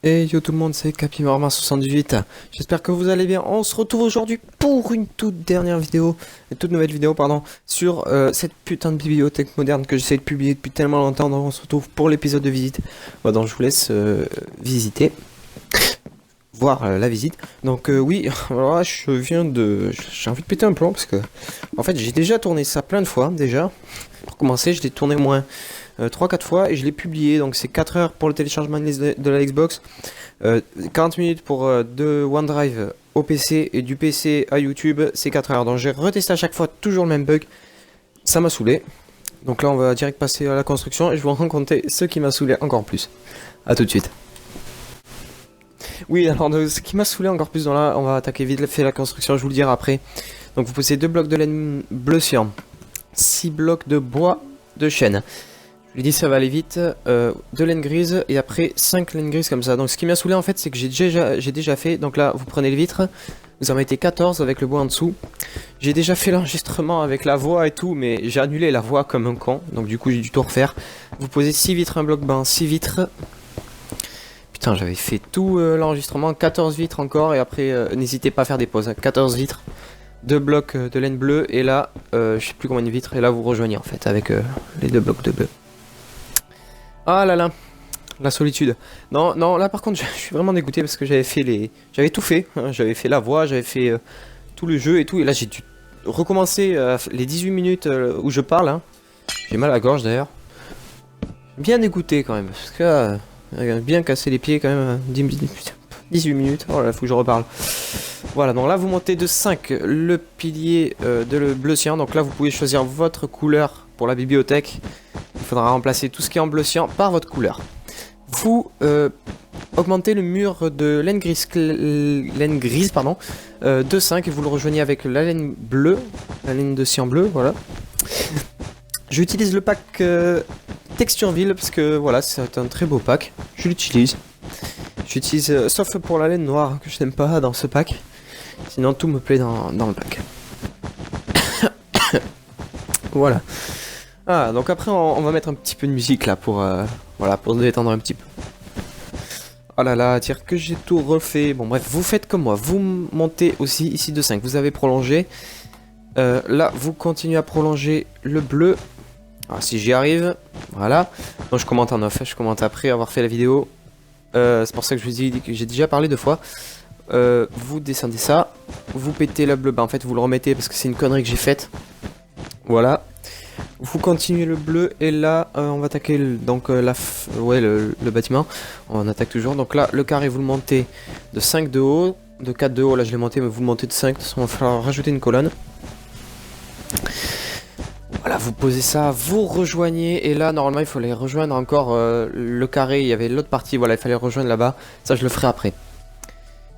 Et yo tout le monde, c'est Capimorma78. J'espère que vous allez bien. On se retrouve aujourd'hui pour une toute nouvelle vidéo, pardon, sur cette putain de bibliothèque moderne que j'essaie de publier depuis tellement longtemps. Donc on se retrouve pour l'épisode de visite. Bon, donc je vous laisse visiter, voir la visite. Donc oui, alors là, j'ai envie de péter un plomb parce que, en fait, j'ai déjà tourné ça plein de fois déjà. Pour commencer, je l'ai tourné au moins 3-4 fois et je l'ai publié, donc c'est 4 heures pour le téléchargement de la Xbox, 40 minutes pour de OneDrive au PC et du PC à YouTube, c'est 4 heures. Donc j'ai retesté à chaque fois toujours le même bug, ça m'a saoulé. Donc là on va direct passer à la construction et je vais vous raconter ce qui m'a saoulé encore plus. A tout de suite. Oui, alors ce qui m'a saoulé encore plus, dans là on va attaquer vite fait la construction, je vous le dirai après. Donc vous possédez 2 blocs de laine bleu cyan, 6 blocs de bois de chêne. Je lui dis ça va aller vite, 2 laines grises et après 5 laines grises comme ça. Donc ce qui m'a saoulé en fait c'est que j'ai déjà fait, donc là vous prenez les vitres, vous en mettez 14 avec le bois en dessous. J'ai déjà fait l'enregistrement avec la voix et tout, mais j'ai annulé la voix comme un con, donc du coup j'ai dû tout refaire. Vous posez 6 vitres, un bloc bas, 6 vitres. Putain, j'avais fait tout l'enregistrement, 14 vitres encore et après n'hésitez pas à faire des pauses, 14 vitres. 2 blocs de laine bleue et là je sais plus combien de vitres et là vous rejoignez en fait avec les 2 blocs de bleu. Ah là là, la solitude. Non, non, là par contre je suis vraiment dégoûté parce que j'avais tout fait, hein, j'avais fait la voix, j'avais fait tout le jeu et tout, et là j'ai dû recommencer les 18 minutes où je parle, hein. J'ai mal à la gorge d'ailleurs. Bien dégoûté quand même, parce que bien cassé les pieds quand même, 18 minutes, oh là, faut que je reparle. Voilà, donc là vous montez de 5 le pilier de le bleu cyan, donc là vous pouvez choisir votre couleur pour la bibliothèque. Il faudra remplacer tout ce qui est en bleu cyan par votre couleur. Vous augmentez le mur de laine grise, de 5 et vous le rejoignez avec la laine bleue, la laine de cyan bleu, voilà. J'utilise le pack Textureville parce que voilà, c'est un très beau pack. Je l'utilise. J'utilise, sauf pour la laine noire que je n'aime pas dans ce pack. Sinon tout me plaît dans le pack. Voilà. Ah, donc après on va mettre un petit peu de musique là pour voilà, pour se détendre un petit peu. Oh là là, dire que j'ai tout refait. Bon bref, vous faites comme moi, vous montez aussi ici de 5, vous avez prolongé. Là, vous continuez à prolonger le bleu. Alors si j'y arrive, voilà. Donc je commente en off, je commente après avoir fait la vidéo. C'est pour ça que je vous ai dit que j'ai déjà parlé 2 fois. Vous descendez ça, vous pétez le bleu, bah en fait vous le remettez parce que c'est une connerie que j'ai faite. Voilà. Vous continuez le bleu et là on va attaquer le bâtiment. On attaque toujours. Donc là le carré vous le montez de 5 de haut, de 4 de haut, là je l'ai monté mais vous le montez de 5, de toute façon il va falloir rajouter une colonne. Voilà, vous posez ça, vous rejoignez et là normalement il faut les rejoindre encore le carré, il y avait l'autre partie, voilà il fallait rejoindre là-bas, ça je le ferai après.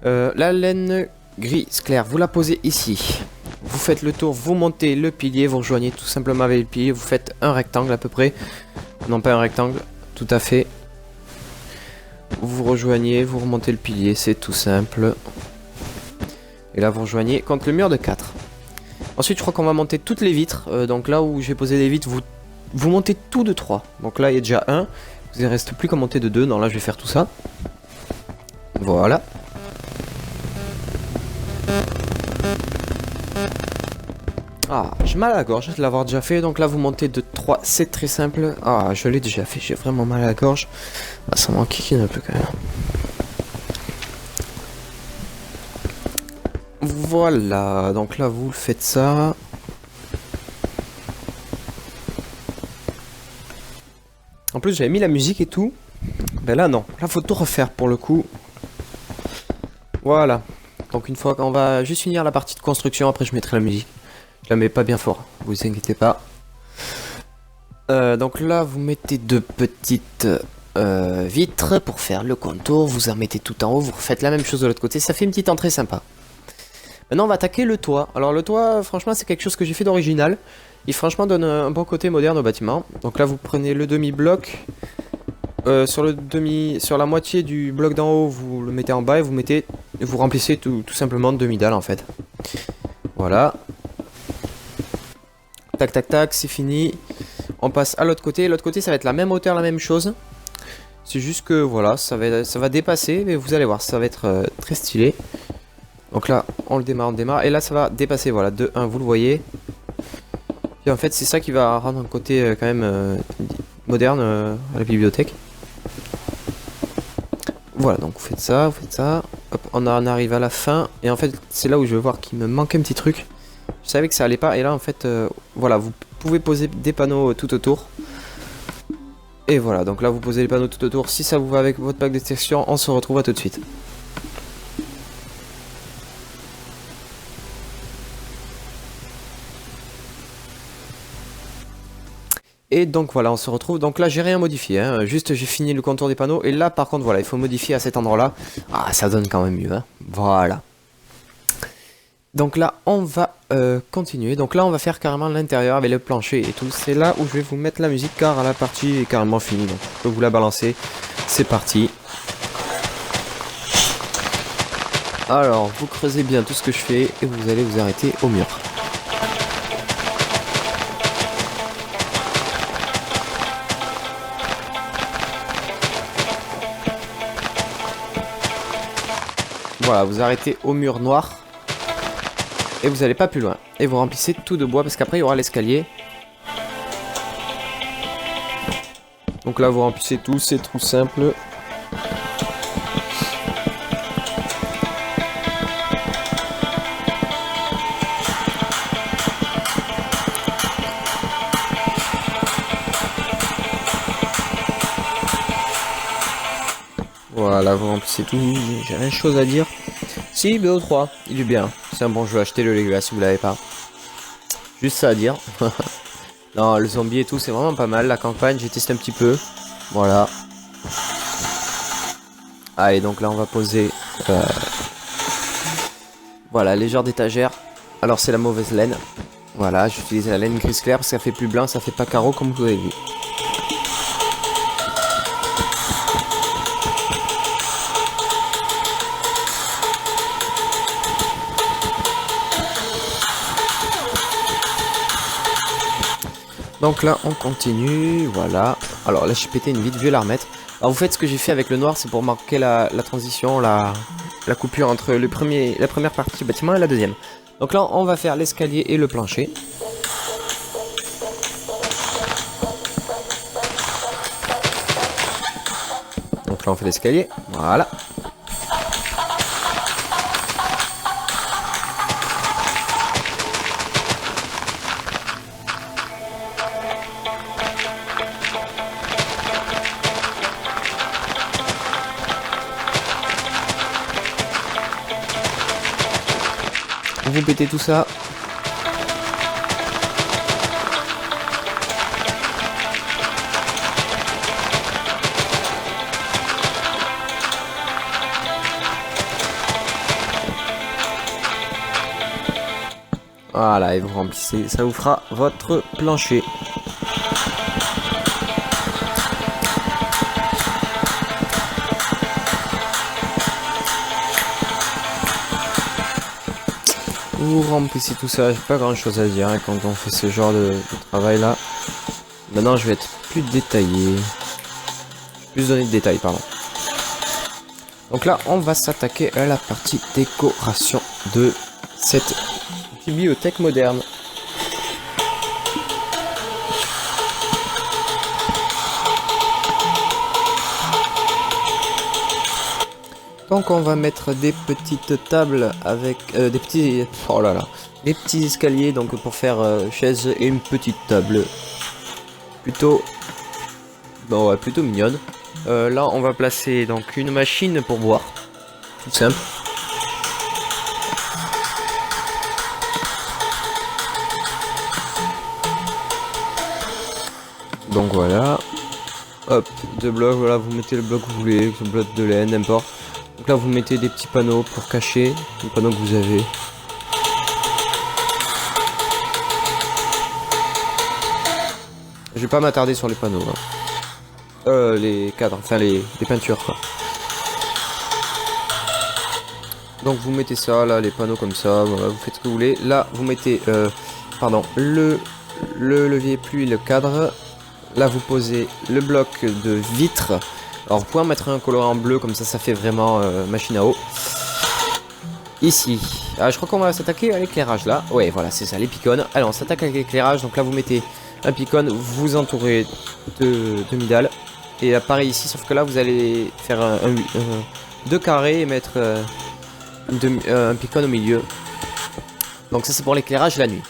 La laine grise claire, vous la posez ici. Vous faites le tour, vous montez le pilier, vous rejoignez tout simplement avec le pilier, vous faites un rectangle à peu près. Non pas un rectangle, tout à fait. Vous rejoignez, vous remontez le pilier, c'est tout simple. Et là vous rejoignez contre le mur de 4. Ensuite je crois qu'on va monter toutes les vitres, donc là où j'ai posé les vitres, vous montez tout de 3. Donc là il y a déjà 1, il ne reste plus qu'à monter de 2, non là je vais faire tout ça. Voilà. Ah, j'ai mal à la gorge de l'avoir déjà fait, donc là vous montez de 3, c'est très simple. Ah, je l'ai déjà fait, j'ai vraiment mal à la gorge. Ah, ça m'enquiquine un peu quand même. Voilà, donc là vous faites ça. En plus j'avais mis la musique et tout. Ben là non, là faut tout refaire pour le coup. Voilà. Donc une fois qu'on va juste finir la partie de construction, après je mettrai la musique. Je la mets pas bien fort, vous inquiétez pas. Donc là vous mettez 2 petites vitres pour faire le contour. Vous en mettez tout en haut, vous refaites la même chose de l'autre côté. Ça fait une petite entrée sympa. Maintenant on va attaquer le toit. Alors le toit franchement c'est quelque chose que j'ai fait d'original. Il franchement donne un bon côté moderne au bâtiment. Donc là vous prenez le demi-bloc. Sur la moitié du bloc d'en haut vous le mettez en bas et vous remplissez tout simplement de demi-dalle en fait. Voilà. Tac tac tac, c'est fini. On passe à l'autre côté. L'autre côté ça va être la même hauteur, la même chose. C'est juste que voilà, ça va dépasser, mais vous allez voir, ça va être très stylé. Donc là, on le démarre, et là ça va dépasser, voilà, de 1, vous le voyez. Et en fait, c'est ça qui va rendre un côté quand même moderne à la bibliothèque. Voilà, donc vous faites ça, hop, on en arrive à la fin, et en fait, c'est là où je vais voir qu'il me manque un petit truc. Je savais que ça allait pas, et là en fait, voilà, vous pouvez poser des panneaux tout autour. Et voilà, donc là vous posez les panneaux tout autour. Si ça vous va avec votre pack de textures, on se retrouve à tout de suite. Et donc voilà, on se retrouve. Donc là j'ai rien modifié, hein. Juste j'ai fini le contour des panneaux. Et là par contre voilà, il faut modifier à cet endroit là. Ah, ça donne quand même mieux, hein. Voilà. Donc là on va continuer. Donc là on va faire carrément l'intérieur avec le plancher et tout. C'est là où je vais vous mettre la musique car la partie est carrément finie. Donc je peux vous la balancer. C'est parti. Alors vous creusez bien tout ce que je fais et vous allez vous arrêter au mur. Voilà, vous arrêtez au mur noir. Et vous n'allez pas plus loin. Et vous remplissez tout de bois parce qu'après il y aura l'escalier. Donc là vous remplissez tout, c'est tout simple. Voilà, vous remplissez tout, j'ai rien de chose à dire. Si, BO3, il est bien. C'est un bon jeu, achetez-le les gars si vous l'avez pas. Juste ça à dire. Non, le zombie et tout, c'est vraiment pas mal. La campagne, j'ai testé un petit peu. Voilà. Allez, donc là on va poser... Voilà, les genres d'étagères. Alors c'est la mauvaise laine. Voilà, j'utilise la laine grise claire parce que ça fait plus blanc, ça fait pas carreau comme vous avez vu. Donc là on continue, voilà. Alors là j'ai pété une vitre, je vais la remettre. Alors vous faites ce que j'ai fait avec le noir, c'est pour marquer la transition, la coupure entre la première partie du bâtiment et la deuxième. Donc là on va faire l'escalier et le plancher. Donc là on fait l'escalier, voilà. Vous pétez tout ça. Voilà, et vous remplissez, ça vous fera votre plancher. Vous remplissez tout ça, j'ai pas grand chose à dire hein, quand on fait ce genre de travail là. Maintenant je vais être plus détaillé. Plus donner de détails, pardon. Donc là on va s'attaquer à la partie décoration de cette bibliothèque moderne. Donc on va mettre des petites tables avec des petits, oh là là, des petits escaliers donc pour faire chaise et une petite table. Plutôt, bon ouais, plutôt mignonne. Là on va placer donc une machine pour boire, tout simple. Donc voilà, hop, deux blocs, voilà, vous mettez le bloc que vous voulez, le bloc de laine, n'importe. Donc là vous mettez des petits panneaux pour cacher les panneaux que vous avez. Je vais pas m'attarder sur les panneaux, hein. Les cadres, enfin les peintures quoi. Donc vous mettez ça là, les panneaux comme ça, voilà, vous faites ce que vous voulez. Là vous mettez pardon, le levier pluie, le cadre. Là vous posez le bloc de vitre Alors vous pouvez en mettre un coloré en bleu, comme ça fait vraiment machine à eau. Ici, je crois qu'on va s'attaquer à l'éclairage là. Ouais, voilà, c'est ça, les picônes. Alors on s'attaque avec l'éclairage, donc là vous mettez un picône, vous entourez de demi-dalles. Et pareil ici, sauf que là vous allez faire deux carrés et mettre un picône au milieu. Donc ça c'est pour l'éclairage la nuit.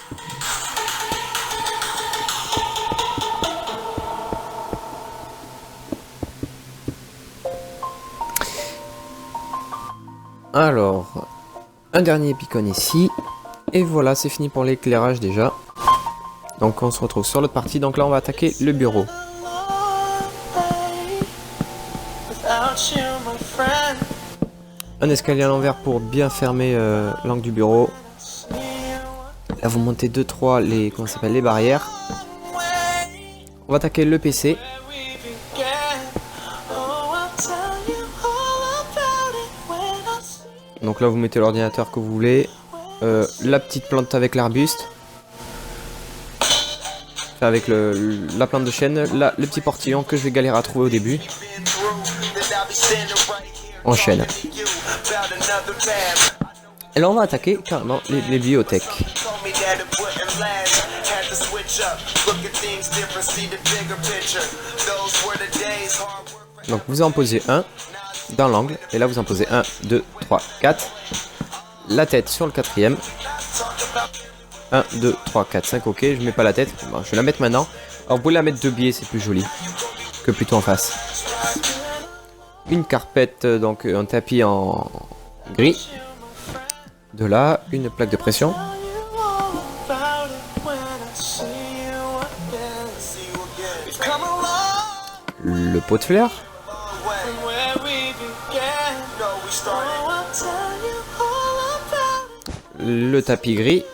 Alors, un dernier picône ici. Et voilà, c'est fini pour l'éclairage déjà. Donc on se retrouve sur l'autre partie. Donc là on va attaquer le bureau. Un escalier à l'envers pour bien fermer l'angle du bureau. Là vous montez 2-3 les barrières. On va attaquer le PC. Donc là vous mettez l'ordinateur que vous voulez. La petite plante avec l'arbuste. Avec la plante de chêne. Là le petit portillon que je vais galérer à trouver au début. En chêne. Et là on va attaquer carrément les bibliothèques. Donc vous en posez un dans l'angle. Et là vous en posez 1, 2, 3, 4. La tête sur le quatrième. 1, 2, 3, 4, 5, ok, je mets pas la tête, bon, je vais la mettre maintenant. Alors vous pouvez la mettre de biais, c'est plus joli que plutôt en face. Une carpette, donc un tapis en gris. De là, une plaque de pression. Le pot de fleurs. Le tapis gris.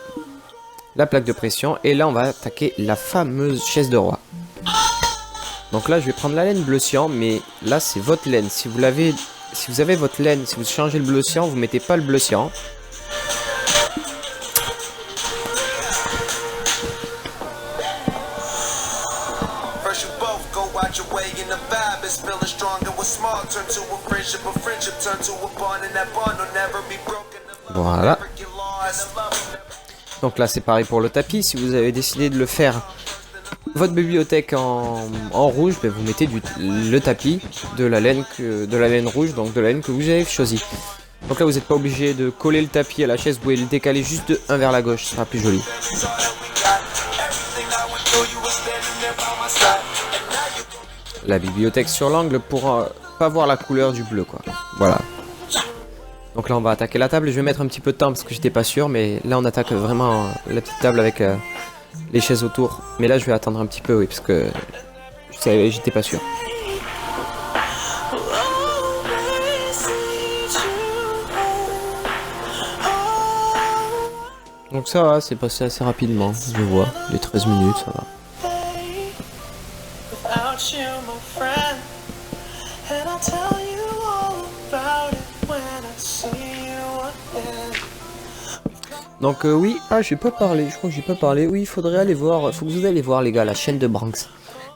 La plaque de pression. Et là, on va attaquer la fameuse chaise de roi. Donc là, je vais prendre la laine bleu cyan. Mais là, c'est votre laine. Si vous avez votre laine, si vous changez le bleu cyan, vous mettez pas le bleu cyan. Voilà. Donc là c'est pareil pour le tapis. Si vous avez décidé de le faire votre bibliothèque en rouge, ben vous mettez le tapis de la laine rouge, donc de la laine que vous avez choisi. Donc là vous n'êtes pas obligé de coller le tapis à la chaise, vous pouvez le décaler juste de un vers la gauche, ce sera plus joli. La bibliothèque sur l'angle pour pas voir la couleur du bleu quoi. Voilà. Donc là on va attaquer la table, je vais mettre un petit peu de temps parce que j'étais pas sûr, mais là on attaque vraiment la petite table avec les chaises autour. Mais là je vais attendre un petit peu, oui, parce que j'étais pas sûr. Donc ça va, c'est passé assez rapidement, je vois, les 13 minutes ça va. Donc oui, j'ai pas parlé, je crois que j'ai pas parlé. Oui, il faudrait aller voir, faut que vous allez voir les gars la chaîne de Branks.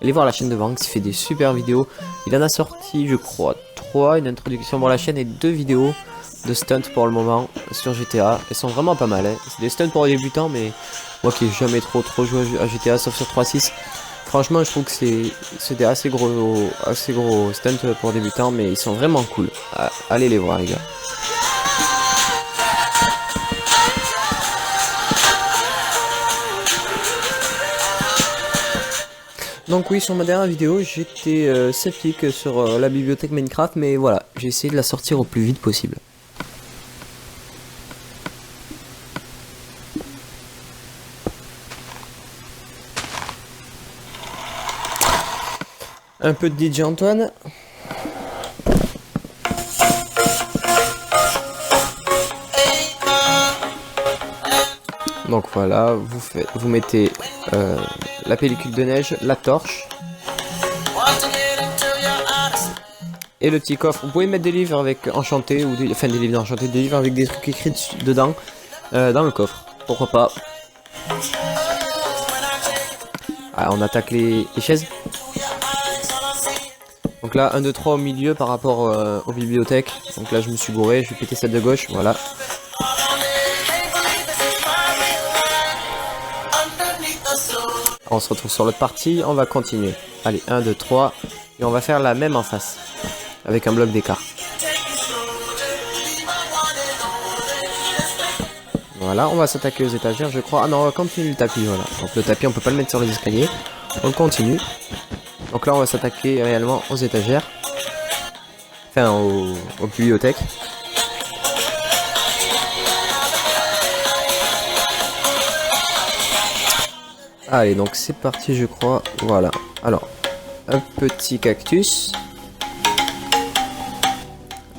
Allez voir la chaîne de Branks, il fait des super vidéos. Il en a sorti, je crois, 3, une introduction pour la chaîne et 2 vidéos de stunts pour le moment sur GTA. Elles sont vraiment pas mal, hein. C'est des stunts pour les débutants, mais moi qui ai jamais trop joué à GTA sauf sur 3.6. Franchement, je trouve que c'est des assez gros stunts pour débutants, mais ils sont vraiment cool. Allez les voir les gars. Donc oui, sur ma dernière vidéo, j'étais sceptique sur la bibliothèque Minecraft, mais voilà, j'ai essayé de la sortir au plus vite possible. Un peu de DJ Antoine. Donc voilà, vous mettez la pellicule de neige, la torche et le petit coffre. Vous pouvez mettre des livres avec enchanté ou des livres enchantés, des livres avec des trucs écrits dedans dans le coffre. Pourquoi pas. On attaque les chaises. Donc là, 1, 2, 3 au milieu par rapport aux bibliothèques. Donc là, je me suis gouré, je vais péter celle de gauche, voilà. On se retrouve sur l'autre partie, on va continuer. Allez, 1, 2, 3, et on va faire la même en face, avec un bloc d'écart. Voilà, on va s'attaquer aux étagères, je crois. Ah non, on va continuer le tapis, voilà. Donc le tapis, on peut pas le mettre sur les escaliers. On continue. Donc là, on va s'attaquer réellement aux étagères. Enfin, aux bibliothèques. Allez, donc c'est parti, je crois. Voilà. Alors, un petit cactus.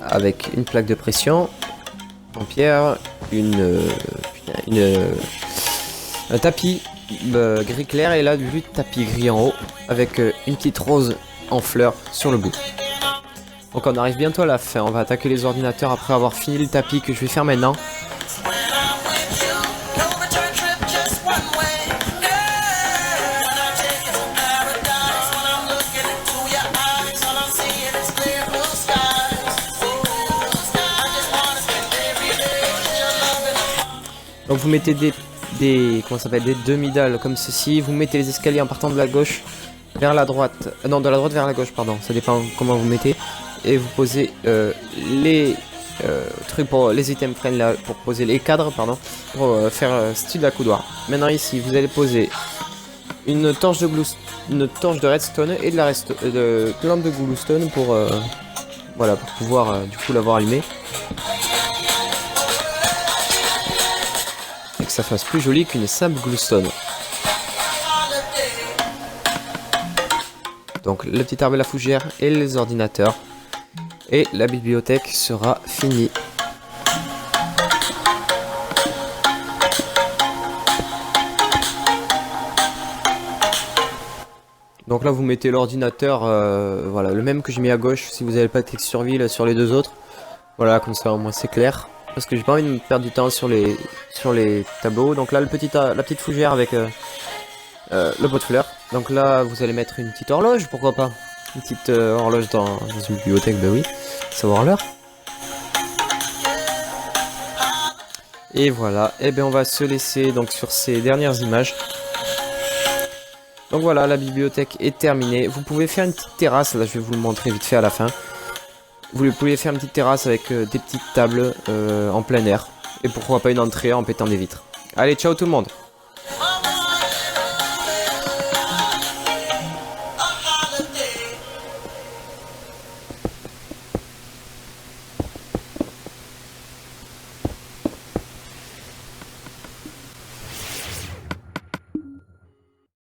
Avec une plaque de pression. En pierre. Un tapis gris clair. Et là, du tapis gris en haut. Avec une petite rose en fleurs sur le bout. Donc on arrive bientôt à la fin. On va attaquer les ordinateurs après avoir fini le tapis que je vais faire maintenant. Donc vous mettez comment ça s'appelle, des demi-dalles comme ceci. Vous mettez les escaliers en partant de la gauche vers la droite. Non, de la droite vers la gauche, pardon. Ça dépend comment vous mettez. Et vous posez les trucs pour les items frame là, pour poser les cadres, pardon, pour faire style accoudoir. Maintenant ici, vous allez poser une torche de redstone et de plante de glowstone pour voilà, pour pouvoir du coup l'avoir allumé. Et que ça fasse plus joli qu'une simple glowstone. Donc le petit arbre et la fougère et les ordinateurs. Et la bibliothèque sera finie. Donc là vous mettez l'ordinateur, voilà, le même que j'ai mis à gauche si vous n'avez pas de textureville sur les deux autres. Voilà, comme ça au moins c'est clair. Parce que j'ai pas envie de me perdre du temps sur les tableaux. Donc là la petite fougère avec le pot de fleurs. Donc là vous allez mettre une petite horloge, pourquoi pas. Une petite horloge dans une bibliothèque, bah oui, savoir l'heure. Et voilà, et bien on va se laisser donc sur ces dernières images. Donc voilà, la bibliothèque est terminée. Vous pouvez faire une petite terrasse, là je vais vous le montrer vite fait à la fin. Vous pouvez faire une petite terrasse avec des petites tables en plein air. Et pourquoi pas une entrée en pétant des vitres. Allez, ciao tout le monde!